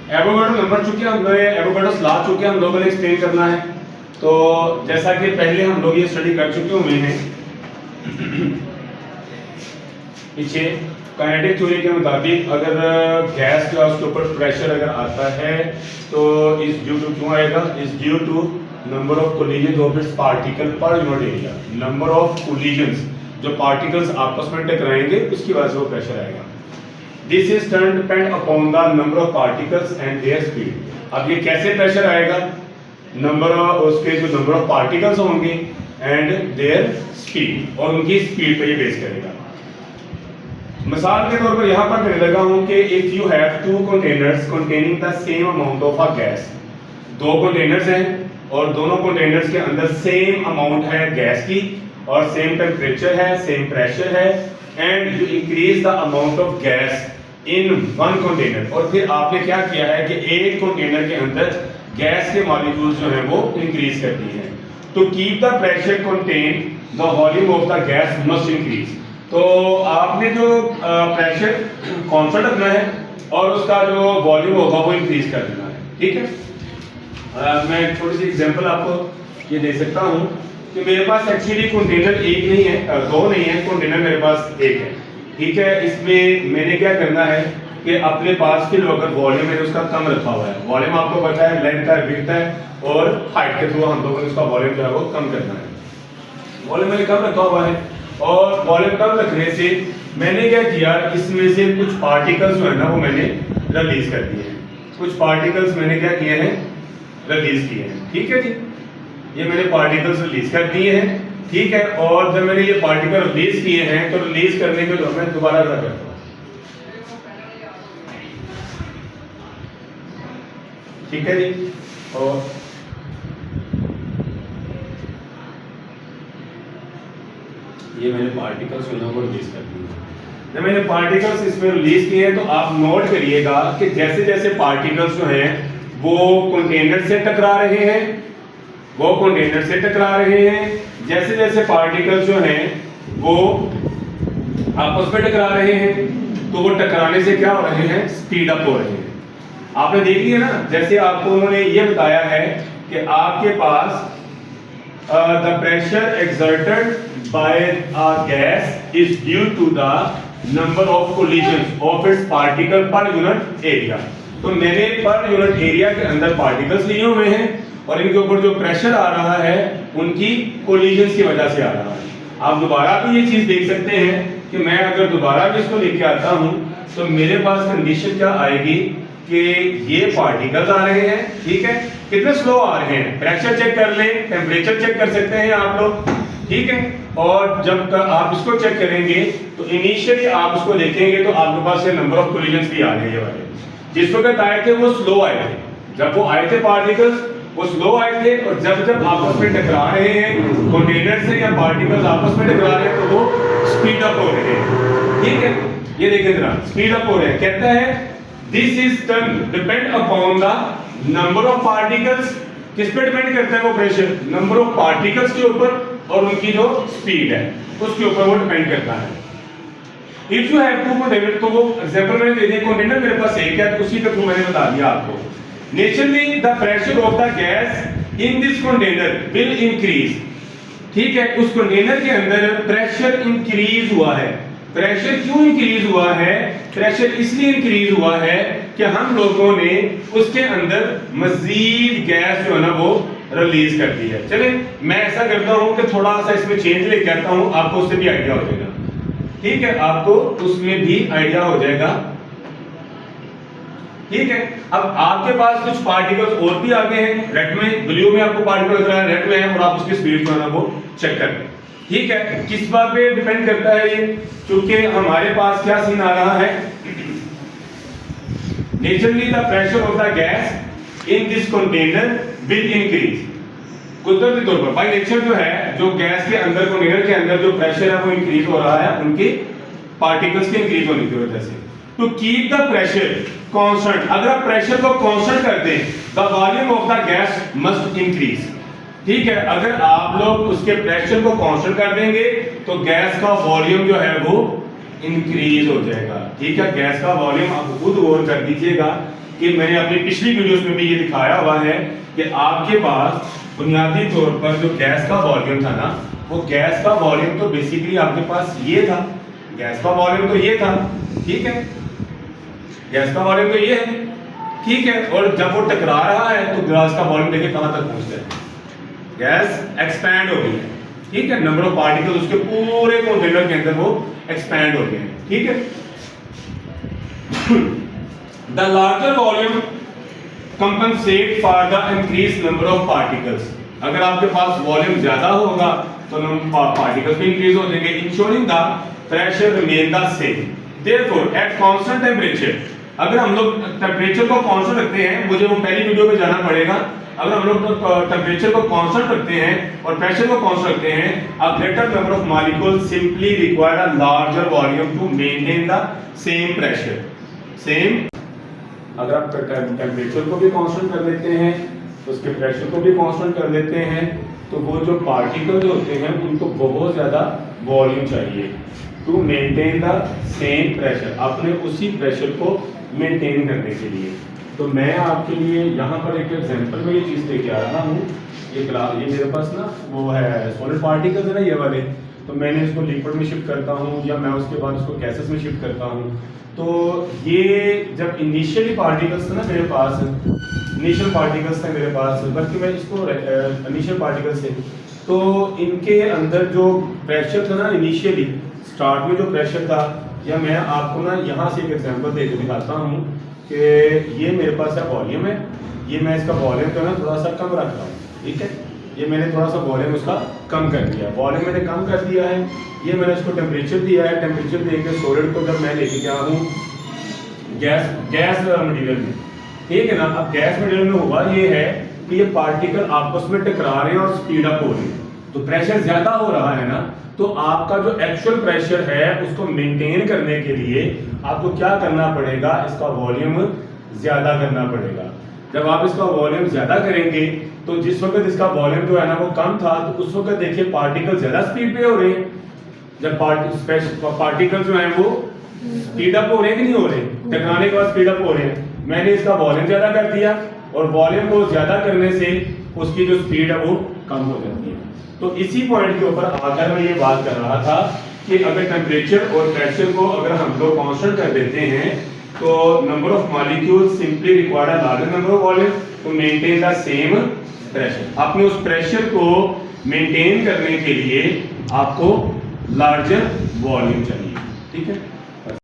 Avogadro number चूंकि हमें Avogadro's law चूंकि हम लोगों ने एक्सप्लेन करना है, तो जैसा कि पहले हम लोग ये स्टडी कर चुके हुए हैं पीछे काइनेटिक थ्योरी के मुताबिक अगर गैस जो है उसके ऊपर प्रेशर अगर आता है तो इज ड्यू टू क्यों आएगा, is due to number of collision of its particle per unit area. Number of collisions जो पार्टिकल्स आपस में टकराएंगे उसकी वजह से वो प्रेशर आएगा। This is turn depend upon the number of particles and their speed. अब ये कैसे प्रेशर आएगा, नंबर ऑफ उसके जो नंबर ऑफ पार्टिकल्स होंगे एंड देयर स्पीड, और उनकी स्पीड पे ये बेस करेगा। मिसाल के तौर पर यहाँ पर कहने लगा हूँ कि if you have two containers containing the same amount of a gas, दो कंटेनर्स हैं और दोनों कंटेनर्स के अंदर सेम अमाउंट है गैस की और सेम टेम्परेचर है, सेम प्रेशर है, and you increase the amount of gas in one container, और फिर आपने क्या किया है कि एक कंटेनर के अंदर गैस के मॉलिक्यूल्स जो है वो इंक्रीज कर दी है। तो keep the pressure contain the volume of the gas must increase. तो आपने जो प्रेशर कांस्टेंट रखना है और उसका जो वॉल्यूम होगा वो इंक्रीज कर देना है, ठीक है। मैं थोड़ी सी एग्जांपल आपको ये दे सकता हूँ कि मेरे पास एक्चुअली कंटेनर एक नहीं है, दो नहीं है, कंटेनर मेरे पास एक है, ठीक है। इसमें मैंने क्या करना है कि अपने पास फिर अगर वॉल्यूम है उसका कम रखा हुआ है, वॉल्यूम आपको पता है लेंथ है, विड्थ है और हाइट के थ्रू हम लोगों ने उसका वॉल्यूम जो है वो कम करना है। वॉल्यूम मैंने कम रखा हुआ है और वॉल्यूम कम रखने से मैंने क्या किया, इसमें से कुछ पार्टिकल्स जो है ना वो मैंने रिलीज कर दिए हैं, कुछ पार्टिकल्स मैंने क्या किए हैं, रिलीज किए हैं, ठीक है जी। ये मैंने पार्टिकल्स रिलीज कर दिए हैं, ठीक है। और जब मैंने ये पार्टिकल रिलीज किए हैं तो रिलीज करने के दौरान मैं दोबारा क्या करता हूँ, ठीक है जी। और ये मैंने पार्टिकल्स जो है वो रिलीज कर दिए। जब मैंने पार्टिकल्स इसमें रिलीज किए हैं तो आप नोट करिएगा कि जैसे जैसे पार्टिकल्स जो हैं वो कंटेनर से टकरा रहे हैं, वो कंटेनर से टकरा रहे हैं, जैसे जैसे पार्टिकल्स जो हैं वो आपस में टकरा रहे हैं तो वो टकराने से क्या हो रहे हैं, स्पीड अप हो रहे हैं। आपने देख लिया ना, जैसे आपको उन्होंने ये बताया है कि आपके पास the pressure exerted by a gas is due to the number of collisions of its particle per unit area। तो मैंने पर यूनिट एरिया के अंदर पार्टिकल्स लिए हुए हैं और इनके ऊपर जो प्रेशर आ रहा है उनकी कोलिजन्स की वजह से आ रहा है। आप दोबारा भी ये चीज देख सकते हैं कि मैं अगर दोबारा भी इसको लेके आता हूं तो मेरे पास कंडीशन क्या आएगी कि ये पार्टिकल्स आ रहे हैं, ठीक है, कितने स्लो आ रहे हैं, प्रेशर चेक कर लें, टेम्परेचर चेक कर सकते हैं आप लोग, ठीक है। और जब आप इसको चेक करेंगे तो इनिशियली आप उसको देखेंगे तो आपके पास ये नंबर ऑफ कोलिजन्स भी आ रहे हैं वाले, जिस वक्त आए थे वो स्लो आए थे, जब वो आए थे पार्टिकल्स वो स्लो आए थे, और जब जब आपस में टकरा रहे हैं कंटेनर से या पार्टिकल्स आपस में टकरा रहे हैं तो वो स्पीड अप हो रहे हैं, ठीक है। ये देखें जरा, स्पीड अप हो रहे हैं। कहता है this is turn depend upon the number of particles, किस पे डिपेंड करता है वो प्रेशर, नंबर ऑफ पार्टिकल्स के ऊपर और उनकी जो स्पीड है उसके ऊपर वो डिपेंड करता है। If you have two container, तो वो एग्जांपल मैंने दे दिया, कंटेनर मेरे पास एक है तो उसी के थ्रू मैंने बता दिया आपको। Naturally the pressure of the gas in this container will increase, ठीक है। उस कंटेनर के अंदर प्रेशर इंक्रीज हुआ है। प्रेशर क्यों इंक्रीज हुआ है, प्रेशर इसलिए इंक्रीज हुआ है कि हम लोगों ने उसके अंदर मजीद गैस जो है ना वो रिलीज कर दी है। चले मैं ऐसा करता हूं कि थोड़ा सा इसमें चेंज लेके आता हूं, आपको उससे भी आइडिया हो जाएगा, ठीक है, आपको उसमें भी आइडिया हो जाएगा, ठीक है। अब आपके पास कुछ पार्टिकल्स और भी आगे हैं, रेड में, ब्लू में आपको पार्टिकल दिख रहा है, रेड में है, और आप उसकी स्पीड जो है ना वो चेक कर लें, ठीक है। किस बात पे डिपेंड करता है ये, क्योंकि हमारे पास क्या सीन आ रहा है, naturally the pressure of the gas in this container will increase. कुदरती तौर पर बाय नेचर जो है, जो गैस के अंदर कंटेनर के अंदर जो प्रेशर है वो इंक्रीज हो रहा है उनके पार्टिकल्स के इंक्रीज होने की वजह से। To keep the pressure constant, अगर आप प्रेशर को कांस्टेंट कर दें, the volume of the gas must increase, ठीक है। अगर आप लोग उसके प्रेशर को कांस्टेंट कर देंगे तो गैस का वॉल्यूम जो है वो इंक्रीज हो जाएगा, ठीक है। गैस का वॉल्यूम आप खुद गौर कर दीजिएगा कि मैंने अपनी पिछली वीडियोस में भी ये दिखाया हुआ है कि आपके पास बुनियादी तौर पर जो गैस का वॉल्यूम था ना, वो गैस का वॉल्यूम तो बेसिकली आपके पास ये था, गैस का वॉल्यूम तो ये था, ठीक है, गैस का वॉल्यूम तो ये है, ठीक है। और जब वो टकरा रहा है तो गैस का वॉल्यूम देखिए कहां तक पहुंचता है, गैस एक्सपैंड हो गई है, ठीक है, नंबर ऑफ पार्टिकल्स उसके पूरे कंटेनर के अंदर वो एक्सपैंड हो गए हैं, ठीक है। The larger volume compensate for the increase number of particles. अगर आपके पास वॉल्यूम ज्यादा होगा तो पार्टिकल्स भी इंक्रीज हो जाएंगे, ensuring the pressure remain the same. Therefore at constant temperature, अगर हम लोग टेंपरेचर को कांस्टेंट रखते हैं, मुझे वो पहली वीडियो में जाना पड़ेगा, अगर हम लोग टेंपरेचर को कांस्टेंट रखते हैं और प्रेशर को कांस्टेंट रखते हैं, a greater number of molecules simply require a larger volume to maintain the same pressure. Same, अगर आप टेंपरेचर को भी कांस्टेंट कर लेते हैं तो उसके प्रेशर को भी कांस्टेंट कर लेते हैं, तो वो जो पार्टिकल्स होते हैं उनको बहुत ज़्यादा वॉल्यूम चाहिए to maintain the same pressure, अपने उसी प्रेशर को मेंटेन करने के लिए। तो मैं आपके लिए यहाँ पर एक एग्जांपल में ये चीज़ लेके आ रहा हूँ। ये मेरे पास ना वो है सॉलिड पार्टिकल्स है ना ये वाले, तो मैंने इसको लिक्विड में शिफ्ट करता हूँ या मैं उसके बाद उसको गैसेस में शिफ्ट करता हूँ। तो ये जब इनिशियली पार्टिकल्स थे ना मेरे पास, इनिशियल पार्टिकल्स थे मेरे पास, बल्कि मैं इसको इनिशियल पार्टिकल्स थे, तो इनके अंदर जो प्रेशर था ना इनिशियली स्टार्ट में जो प्रेशर था, या मैं आपको ना यहाँ से एक एग्जांपल देकर दिखाता हूँ कि ये मेरे पास है वॉल्यूम है, ये मैं इसका वॉल्यूम जो है ना थोड़ा सा कम रख रहा हूँ, ठीक है, ये मैंने थोड़ा सा वॉल्यूम उसका कम कर दिया, वॉल्यूम मैंने कम कर दिया है। ये मैंने उसको टेम्परेचर दिया है, टेम्परेचर देके सॉलिड को जब मैं लेके गया हूँ गैस मटेरियल में, ठीक है ना। अब गैस मटेरियल में हुआ ये है कि ये पार्टिकल आपस में टकरा रहे हैं और स्पीड अप हो रहे हैं, तो प्रेशर ज्यादा हो रहा है ना, तो आपका जो एक्चुअल प्रेशर है उसको मेंटेन करने के लिए आपको क्या करना पड़ेगा, इसका वॉल्यूम ज्यादा करना पड़ेगा। जब आप इसका वॉल्यूम ज्यादा करेंगे तो जिस वक्त इसका वॉल्यूम जो है ना वो कम था, तो उस वक्त देखिए पार्टिकल ज्यादा स्पीड पे हो रहे हैं। जब पार्टिकल जो है वो स्पीड अप हो रहे हैं कि नहीं हो रहे, टकराने के बाद स्पीड अप हो रहे हैं, मैंने इसका वॉल्यूम ज्यादा कर दिया और वॉल्यूम को ज्यादा करने से उसकी जो स्पीड है वो कम हो जाती है। तो इसी पॉइंट के ऊपर आकर मैं ये बात कर रहा था कि अगर टेम्परेचर और प्रेशर को अगर हम लोग कांस्टेंट कर देते हैं तो number of molecules simply required a larger number of volume to maintain the same pressure. अपने उस प्रेशर को मेंटेन करने के लिए आपको लार्जर वॉल्यूम चाहिए, ठीक है।